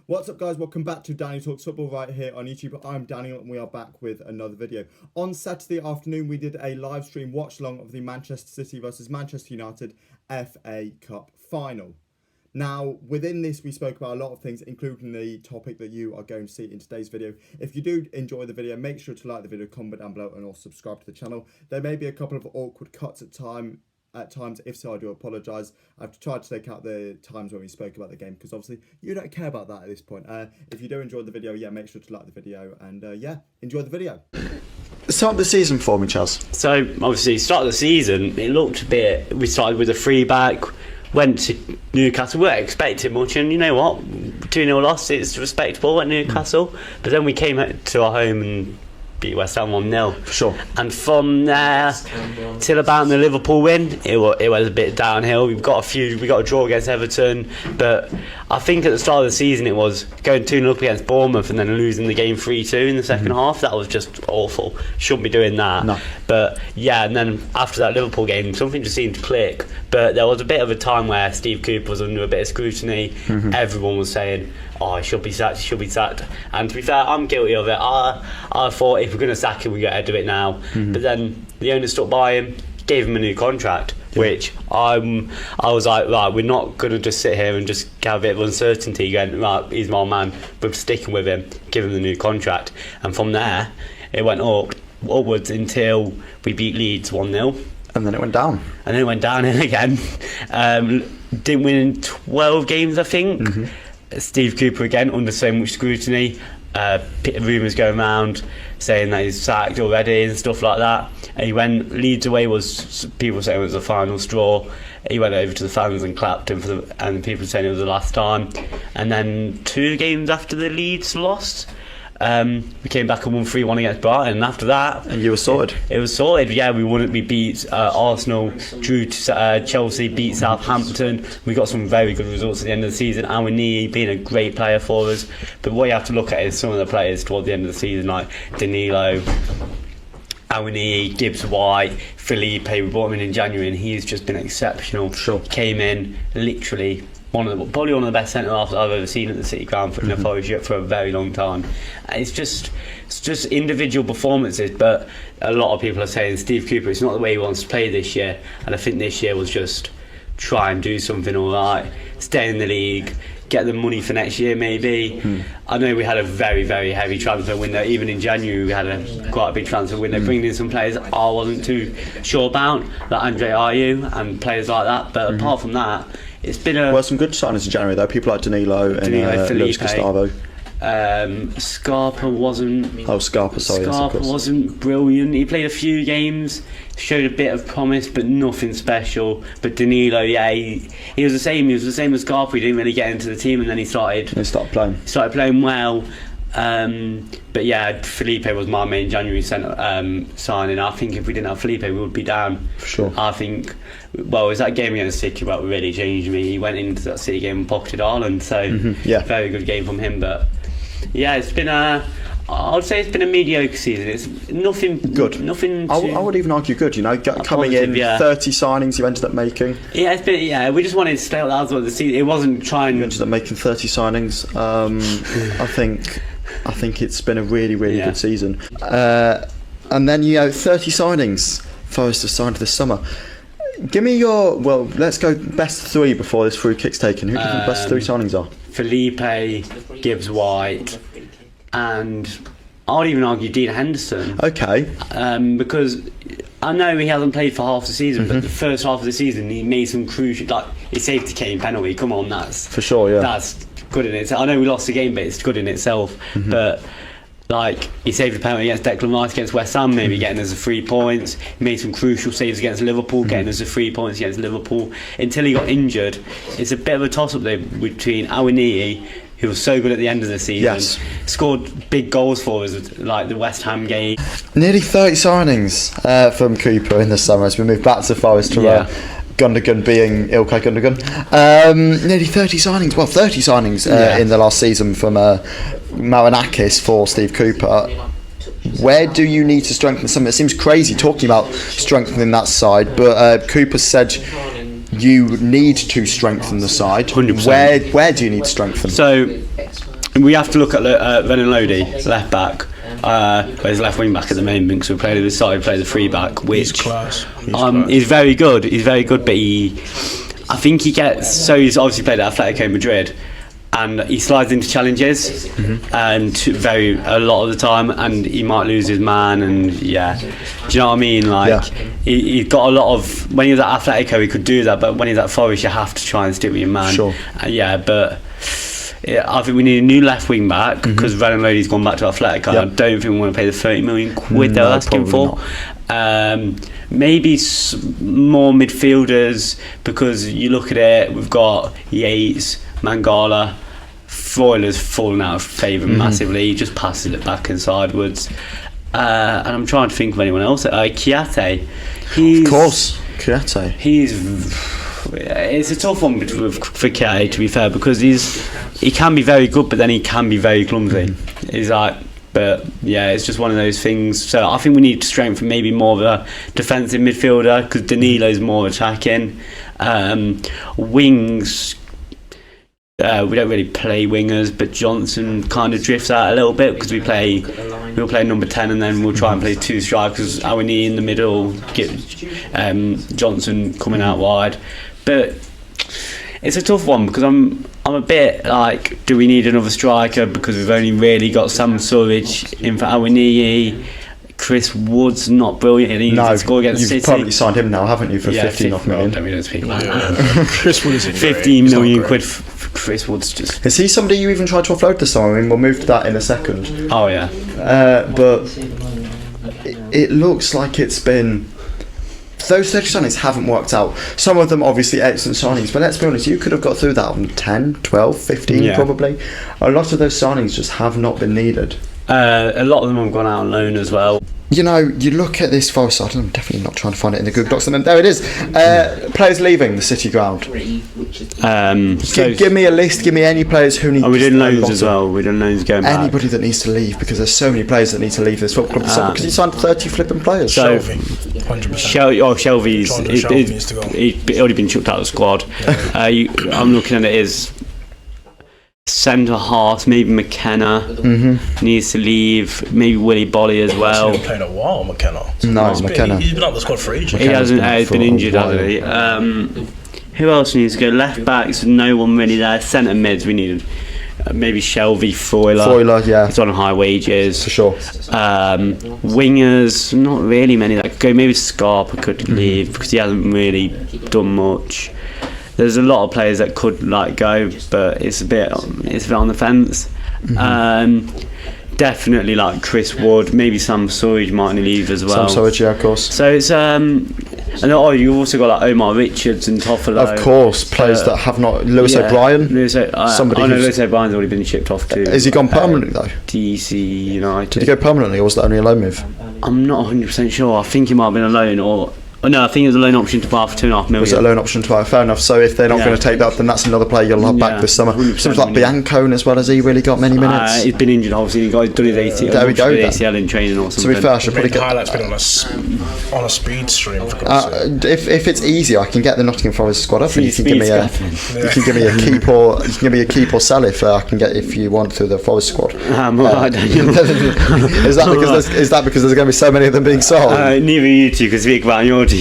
What's up, guys? Welcome back to Danny Talks Football right here on YouTube. I'm Daniel and we are back with another video. On Saturday afternoon, we did a live stream watch along of the Manchester City versus Manchester United FA Cup final. Now, within this, we spoke about a lot of things, including the topic that you are going to see in today's video. If you do enjoy the video, make sure to like the video, comment down below, and also subscribe to the channel. There may be a couple of awkward cuts at times. If so, I do apologise. I've tried to take out the times when we spoke about the game because obviously you don't care about that at this point. If you do enjoy the video, yeah, make sure to like the video and yeah, enjoy the video. Start the season for me, Chaz. So obviously, start of the season, it looked a bit. We started with a free back, went to Newcastle. We weren't expecting much, and you know what? 2-0 loss, it's respectable at Newcastle. But then we came to our home and beat West Ham 1-0. Sure. And from there till about the Liverpool win, it was a bit downhill. We got a draw against Everton, but I think at the start of the season it was going 2-0 up against Bournemouth and then losing the game 3-2 in the second half. That was just awful. Shouldn't be doing that. No. But yeah, and then after that Liverpool game, something just seemed to click. But there was a bit of a time where Steve Cooper was under a bit of scrutiny. Everyone was saying, oh, he should be sacked. And to be fair, I'm guilty of it. I thought if we're going to sack him, we got to do it now. But then the owner stuck by him, gave him a new contract, which I was like, right, we're not going to just sit here and just have a bit of uncertainty going, right, he's my man, we're sticking with him, give him the new contract. And from there, it went upwards until we beat Leeds 1-0. And then it went down. And then it went downhill again. Didn't win in 12 games, I think. Steve Cooper again under so much scrutiny. Rumours going around saying that he's sacked already and stuff like that. And he went Leeds away was people saying it was the final straw. He went over to the fans and clapped him and people saying it was the last time. And then 2 games after the Leeds lost, we came back and won 3-1 against Brighton, and after that, and you were sorted. It was sorted. Yeah, we beat Arsenal, drew to Chelsea, beat Southampton. We got some very good results at the end of the season. Awoniyi being a great player for us. But what you have to look at is some of the players toward the end of the season, like Danilo, Awoniyi, Gibbs-White, Felipe. We brought him in January, and he's just been exceptional. Sure. Came in literally probably one of the best centre halves I've ever seen at the City Ground for a very long time. It's just individual performances, but a lot of people are saying Steve Cooper, it's not the way he wants to play this year, and I think this year was just try and do something alright, stay in the league, get the money for next year maybe. I know we had a very, very heavy transfer window. Even in January we had quite a big transfer window, bringing in some players I wasn't too sure about, like Andre Ayew and players like that, but apart from that, it's been some good signings in January though. People like Danilo and Luis Gustavo. Scarpa wasn't. Scarpa wasn't brilliant. He played a few games, showed a bit of promise, but nothing special. But Danilo, yeah, he was the same. He was the same as Scarpa. He didn't really get into the team, and then he started playing well. But yeah, Felipe was my main January signing. I think if we didn't have Felipe, we would be down. For sure. I think. Well, it was that game against City that really changed me. He went into that City game and pocketed Haaland, so very good game from him. But yeah, it's been I would say it's been a mediocre season. It's nothing good. I would even argue good. You know, coming in 30 signings you ended up making. Yeah, it's been. Yeah, we just wanted to stay. That was what the season. It wasn't trying. You ended up making 30 signings. I think it's been a really good season. And then 30 signings Forest have signed this summer. Give me let's go best 3 before this free kick's taken. Who do you think the best 3 signings are? Felipe, Gibbs-White, and I would even argue Dean Henderson. Okay. Because I know he hasn't played for half the season, but the first half of the season he made some crucial, like he saved the Kane penalty. Come on, that's for sure. Yeah, that's good in itself. I know we lost the game, but it's good in itself. But like he saved the penalty against Declan Rice against West Ham, maybe getting us the 3 points. He made some crucial saves against Liverpool, getting us the 3 points against Liverpool. Until he got injured, it's a bit of a toss-up there between Awoniyi, who was so good at the end of the season, scored big goals for us, like the West Ham game. Nearly 30 signings from Cooper in the summer as we move back to Forest to Gundogan being Ilkay Gundogan. Nearly 30 signings. Well, 30 signings in the last season from Marinakis for Steve Cooper. Where do you need to strengthen something? It seems crazy talking about strengthening that side, but Cooper said you need to strengthen the side. 100%. Where do you need to strengthen? So we have to look at Renan Lodi, left back. Plays left wing back at the moment because we played this side, plays a free back, which He's class. He's very good. He's very good, but I think he gets. So he's obviously played at Atletico Madrid, and he slides into challenges, and a lot of the time, and he might lose his man, and do you know what I mean? Like he's got a lot of. When he was at Atletico, he could do that, but when he's at Forest, you have to try and stick with your man. Sure. But. Yeah, I think we need a new left wing back because Renan Lodi's gone back to Atletico. I don't think we want to pay the 30 million quid they're asking for. Maybe more midfielders, because you look at it, we've got Yates, Mangala. Freuler's fallen out of favour massively. He just passes it back and sideways. And I'm trying to think of anyone else. Kiate. Of course, Kiate. It's a tough one for Kiate, to be fair, because he can be very good, but then he can be very clumsy. It's just one of those things. So I think we need to strengthen maybe more of a defensive midfielder, because Danilo's more attacking. Wings, we don't really play wingers, but Johnson kind of drifts out a little bit because we'll play number 10, and then we'll try and play 2 strikers. Our knee in the middle, get Johnson coming out wide. But it's a tough one because I'm a bit like, do we need another striker? Because we've only really got Sam Surridge in for our knee. Chris Wood's not brilliant. He needs to score against City. You've probably signed him now, haven't you, for 15 million? We don't speak about that. Chris Wood is 15 million quid for Chris Wood's just. Is he somebody you even tried to offload this summer? I mean, we'll move to that in a second. Oh yeah. But it looks like it's been. Those 30 signings haven't worked out. Some of them obviously excellent signings, but let's be honest, you could have got through that on 10, 12, 15 probably. A lot of those signings just have not been needed. A lot of them have gone out on loan as well. You know, you look at this Forest side, and I'm definitely not trying to find it in the Google Docs, and there it is. Players leaving the City ground. Give me a list, give me any players who need we did loans as well. We did loans going back. Anybody that needs to leave, because there's so many players that need to leave this football club this summer, because you signed 30 flipping players. So, Shelvey, 100%. Shelvey's needs to go. He's already been chucked out of the squad. I'm looking at it as centre half, maybe McKenna needs to leave, maybe Willy Bolly as well. He hasn't played a while, McKenna. McKenna. He's been out of the squad for ages. He hasn't. He's been injured, hasn't he? Who else needs to go? Left backs, no one really there. Centre mids, we needed maybe Shelvey, Freuler. Yeah. He's on high wages for sure. Wingers, not really many that could go. Maybe Scarpa could leave because he hasn't really done much. There's a lot of players that could go, but it's a bit on the fence. Definitely like Chris Wood, maybe Sam Surridge might leave as well. Sam Surridge, yeah, of course. So it's you've also got Omar Richards and Toffolo. Of course, players that have not. Lewis O'Brien. Lewis O'Brien's already been shipped off too. Has he gone permanently though? DC United. Did he go permanently, or was that only a loan move? I'm not 100% sure. I think he might have been a loan, or. No, I think it was a loan option to buy for $2.5 million. Was it a loan option to buy? Fair enough. So if they're not going to take that, then that's another player you'll have back this summer. Something like Biancone as well. Has he really got many minutes? He's been injured, obviously. He's done his ACL. There we go. ACL in training or something. To be fair, I should probably get. Highlights been on a speed stream. For God's sake. If it's easy, I can get the Nottingham Forest squad up, and you can give me a keep or sell if I can get if you want through the Forest squad. Is that because there's going to be so many of them being sold? Neither you two can speak about your teams.